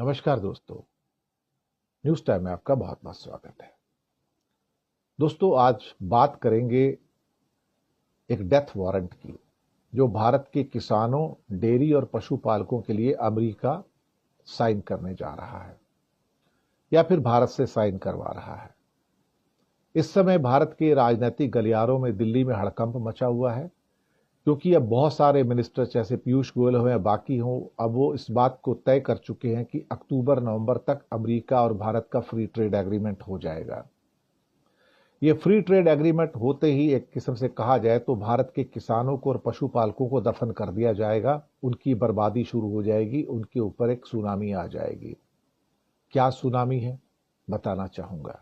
नमस्कार दोस्तों, news time में आपका बहुत बहुत स्वागत है। दोस्तों, आज बात करेंगे एक डेथ वारंट की, जो भारत के किसानों, डेयरी और पशुपालकों के लिए अमेरिका साइन करने जा रहा है या फिर भारत से साइन करवा रहा है। इस समय भारत के राजनीतिक गलियारों में दिल्ली में हड़कंप मचा हुआ है, क्योंकि अब बहुत सारे मिनिस्टर जैसे पीयूष गोयल हो या बाकी हो, अब वो इस बात को तय कर चुके हैं कि अक्टूबर नवंबर तक अमेरिका और भारत का फ्री ट्रेड एग्रीमेंट हो जाएगा। ये फ्री ट्रेड एग्रीमेंट होते ही एक किस्म से कहा जाए तो भारत के किसानों को और पशुपालकों को दफन कर दिया जाएगा, उनकी बर्बादी शुरू हो जाएगी, उनके ऊपर एक सुनामी आ जाएगी। क्या सुनामी है, बताना चाहूंगा।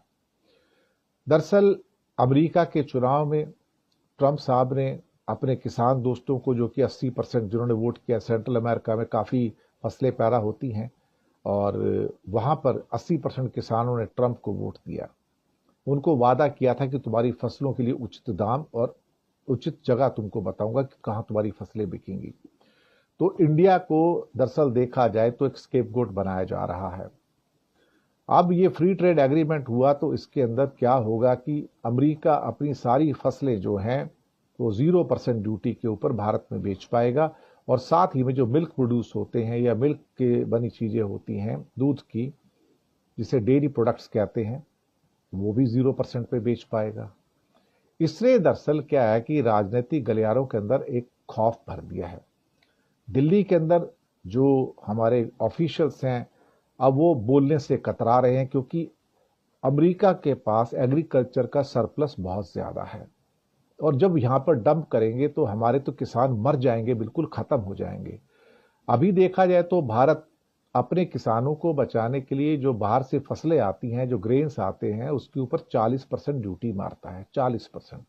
दरअसल अमेरिका के चुनाव में ट्रंप साहब ने अपने किसान दोस्तों को, जो कि 80% जिन्होंने वोट किया, सेंट्रल अमेरिका में काफ़ी फसलें पैदा होती हैं और वहाँ पर 80% किसानों ने ट्रंप को वोट दिया। उनको वादा किया था कि तुम्हारी फसलों के लिए उचित दाम और उचित जगह तुमको बताऊंगा कि कहाँ तुम्हारी फसलें बिकेंगी। तो इंडिया को दरअसल देखा जाए तो एक स्केपगोट बनाया जा रहा है। अब ये फ्री ट्रेड एग्रीमेंट हुआ तो इसके अंदर क्या होगा कि अमेरिका अपनी सारी फसलें जो हैं वो 0% ड्यूटी के ऊपर भारत में बेच पाएगा, और साथ ही में जो मिल्क प्रोड्यूस होते हैं या मिल्क के बनी चीजें होती हैं, दूध की, जिसे डेयरी प्रोडक्ट्स कहते हैं, वो भी 0% पे बेच पाएगा। इससे दरअसल क्या है कि राजनीतिक गलियारों के अंदर एक खौफ भर दिया है। दिल्ली के अंदर जो हमारे ऑफिशियल्स हैं, अब वो बोलने से कतरा रहे हैं, क्योंकि अमेरिका के पास एग्रीकल्चर का सरप्लस बहुत ज्यादा है, और जब यहां पर डंप करेंगे तो हमारे तो किसान मर जाएंगे, बिल्कुल खत्म हो जाएंगे। अभी देखा जाए तो भारत अपने किसानों को बचाने के लिए जो बाहर से फसलें आती हैं, जो ग्रेन्स आते हैं, उसके ऊपर 40% ड्यूटी मारता है, 40%।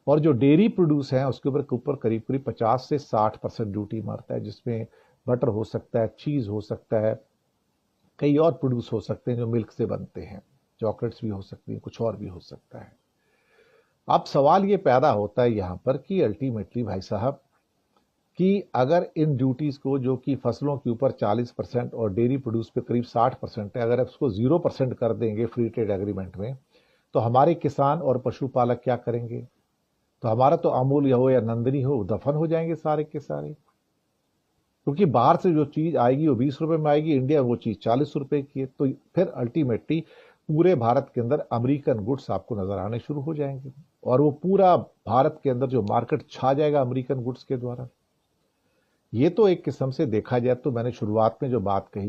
और जो डेयरी प्रोड्यूस है उसके ऊपर करीब करीब 50 से 60% ड्यूटी मारता है, जिसमें बटर हो सकता है, चीज हो सकता है, कई और प्रोड्यूस हो सकते हैं जो मिल्क से बनते हैं, चॉकलेट्स भी हो सकती हैं, कुछ और भी हो सकता है। अब सवाल ये पैदा होता है यहां पर कि अल्टीमेटली भाई साहब, कि अगर इन ड्यूटीज को, जो कि फसलों के ऊपर 40% और डेयरी प्रोड्यूस पे करीब 60% है, अगर उसको 0% कर देंगे फ्री ट्रेड एग्रीमेंट में, तो हमारे किसान और पशुपालक क्या करेंगे? तो हमारा तो अमूल हो या नंदनी हो, दफन हो जाएंगे सारे के सारे। क्योंकि बाहर से जो चीज आएगी वो 20 रुपए में आएगी, इंडिया वो चीज 40 रुपए की है। तो फिर अल्टीमेटली पूरे भारत के अंदर अमेरिकन गुड्स आपको नजर आने शुरू हो जाएंगे, और वो पूरा भारत के अंदर जो मार्केट छा जाएगा अमेरिकन गुड्स के द्वारा। ये तो एक किस्म से देखा जाए तो मैंने शुरुआत में जो बात कही